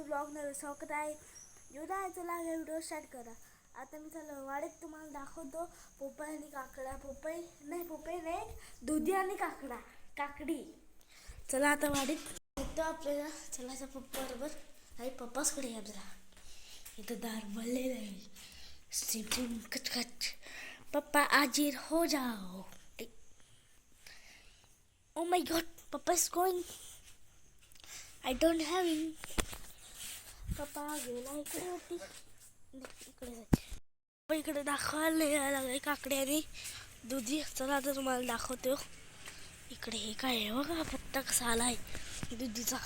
Blog न स्वागत आहे. युधा चला व्हिडिओ स्टार्ट करा. आता मी चला वाडीत तुम्हाला दाखवतो पोपई आणि काकडा. पोपई नाही दुधी आणि काकडी. चला आता वाडीत येतो आपल्याला. चला पप्पा बरोबर आई पप्पाचकडे या जरा. इथं दार बळलेलं आहे. स्टिम कच पप्पा आजीर हो जाओ. ओ माय गॉड, पप्पा is going. I don't have पप्पा गेला इकडे इकडे दाखवायला लागले काकडे आणि दुधी. चला आता तुम्हाला दाखवतो. इकडे हे काय आहे बघा, पत्ता कसा आलाय दुधीचा.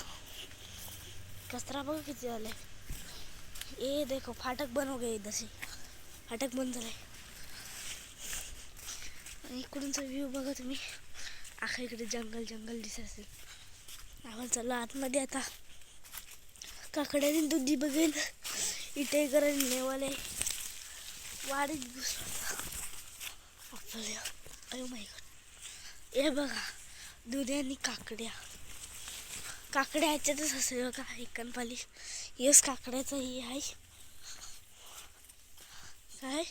कचरा बघा किती आलाय. ए देखो फाटक बंद हो गए. इधर से फाटक बंद झालाय. इकडूनचा व्ह्यू बघा तुम्ही. आखा इकडे जंगल दिसत असेल. आपण चला आतमध्ये आता. काकड्याने दुधी बघेल इथे करायला नेवाले वाढीत घुसला आपल्या. अयो माय गॉड, हे बघा दुधी आणि काकड्या ह्याच्यातच असेल बघा. एकांपाली यस काकड्याचं हे आहे काय.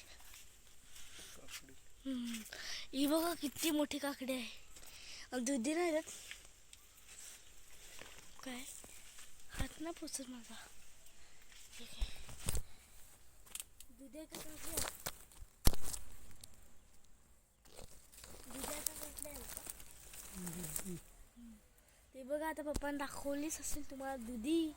ही बघा किती मोठी काकडी आहे. दुधी नाही राहत काय. हात ना पुसत माझा. दुधी ते बघा. आता पप्पाने दाखवलीच असेल तुम्हाला दुधी.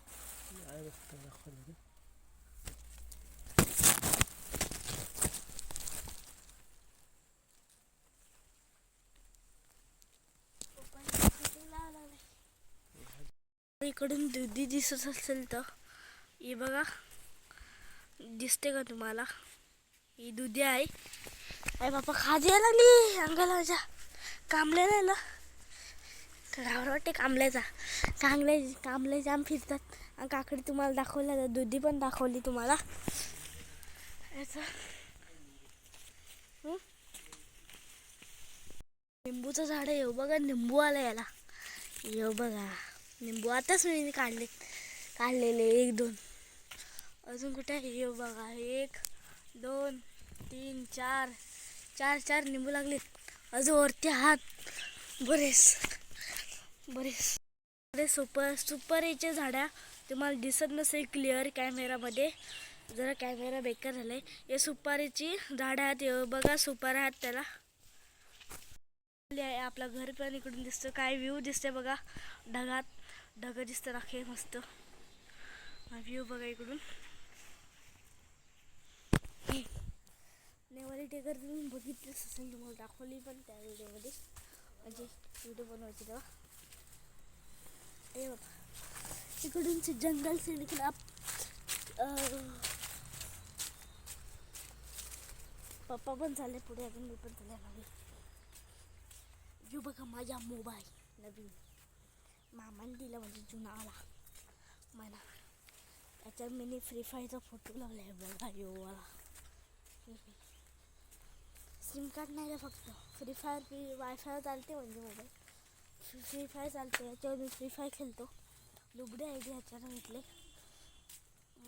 इकडून दुधी दिसत असेल तर ही बघा. दिसते का तुम्हाला. ही दुधी आहे. अरे बापा खाज यायला लागली अंगाला माझ्या. कांबलेला आहे ना गावर वाटते कांबल्याचा. कांबले जाम फिरतात. आणि काकडी तुम्हाला दाखवल्या, दुधी पण दाखवली तुम्हाला. लिंबूचं झाड आहे बघा. लिंबू आला याला. बघा लिंबू आताच मी काढलेले 1 2. अजून कुठे आहे बघा. 1 2 3 4 लिंबू लागलेत. अजून वरती हात बरेच सुपारीचे झाडा तुम्हाला दिसत नसेल क्लिअर कॅमेरामध्ये. जरा कॅमेरा बेकार झालाय. हे सुपारीची झाडं आहेत बघा. सुपारी आहेत त्याला. आपला घर पण इकडून दिसतं. काय व्ह्यू दिसते बघा. ढग दिसतं राखे मस्त. व्ह्यू बघा इकडून. नेवारी टेकर तुम्ही बघितलंच असेल. तुम्हाला दाखवली पण त्या व्हिडिओमध्ये, म्हणजे व्हिडिओ बनवायची तेव्हा. बाबा इकडून जंगल से निघला. पप्पा पण चालले पुढे. अजून मी पण चालले मागे. यो बघा माझा मोबाईल नवीन मामाने दिला, म्हणजे जुना आला मला. त्याच्यात मी फ्री फायरचा फोटो लावला आहे बघा. यो वाला सिम कार्ड नाही रे, फक्त फ्री फायर वायफाय चालते. म्हणजे मोबाईल फ्री फायर चालते. याच्यावर मी फ्री फायर खेळतो. लुबडे आयडिया ह्याच्यानं घेतले.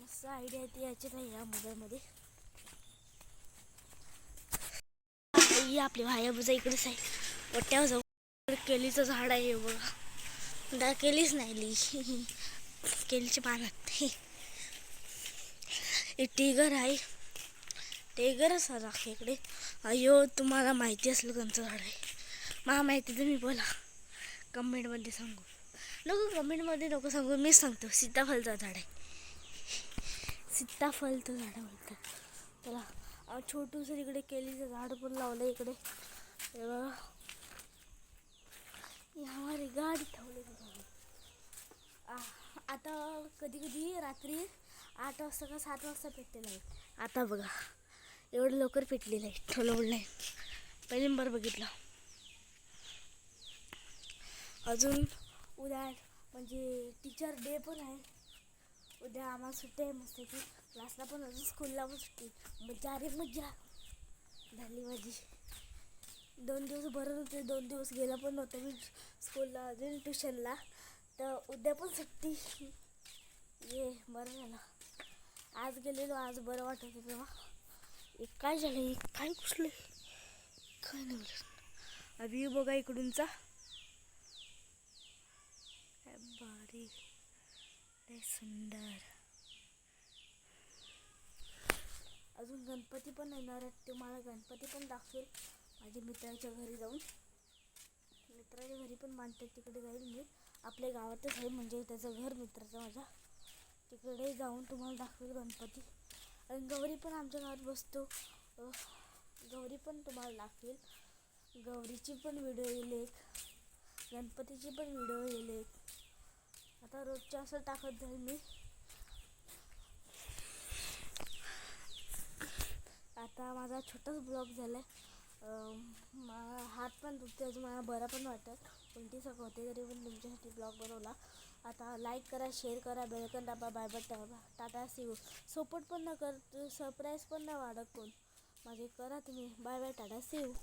मस्त आयडिया येते याच्यात आहे या मोबाईलमध्ये. आपली भायाबुजा इकडेच आहे. वट्यावर जाऊ. केलीचं झाड आहे बघा. केलीच नाही केलीचे पानात. हे टिगर आहे. टिगरच राख इकडे. अयो तुम्हाला माहिती असलं कोणतं झाड आहे. मला माहिती तर मी बोला कमेंटमध्ये सांगू कमेंटमध्ये नको सांगू. मीच सांगतो. सीताफळचं झाड आहे. सीताफळचं झाड बोलतात त्याला. छोटूसं इकडे केलीचं झाड पण लावलं इकडे. हमारी गाडी ठेवली. आता कधी रात्री 8 वाजता का 7 वाजता पेटलेलं आहे. आता बघा एवढं लवकर पेटलेलं आहे. ठेवलं नाही. पहिल्यांदा बघितलं. अजून उद्या म्हणजे टीचर डे पण आहे. उद्या आम्हाला सुट्टी आहे मस्त की. क्लासला पण अजून स्कूलला पण सुट्टी. मजा झाली माझी. 2 दिवस बरं होते. 2 दिवस गेला पण नव्हतं मी स्कूलला, अजून ट्युशनला. तर उद्या पण सुट्टी. ये बरं झालं आज गेलेलो, आज बरं वाटत होतं तेव्हा. एक काय झालं, एक काय घुसले काय नाही बोलत. अभि बघा इकडूनचा भारी लय सुंदर. अजून गणपती पण येणार आहेत, ते मला गणपती पण दाखवेल माझ्या मित्राच्या घरी जाऊन. मित्राच्या घरी पण मांडतात, तिकडे जाईल मी. आपल्या गावातच आहे म्हणजे त्याचं घर मित्राचं माझ्या. तिकडे जाऊन तुम्हाला दाखवेल गणपती. आणि गौरी पण आमच्या गावात बसतो, गौरी पण तुम्हाला दाखवेल. गौरीची पण व्हिडिओ येईल एक, गणपतीची पण व्हिडिओ येईल एक. आता रोजच्या असं टाकत जाईल मी. आता माझा छोटाच ब्लॉग झाला आहे. मला हात पण दुखते, अजून मला बरं पण वाटत, उलटी सगळं होते, तरी पण तुमच्यासाठी ब्लॉग बनवला. आता लाईक करा, शेअर करा, बेलकन दाबा, bye bye, tata see you. Support पण न कर, सरप्राईज पण नाही वाढत कोण माझे, करा तुम्ही. Bye bye, tata see you.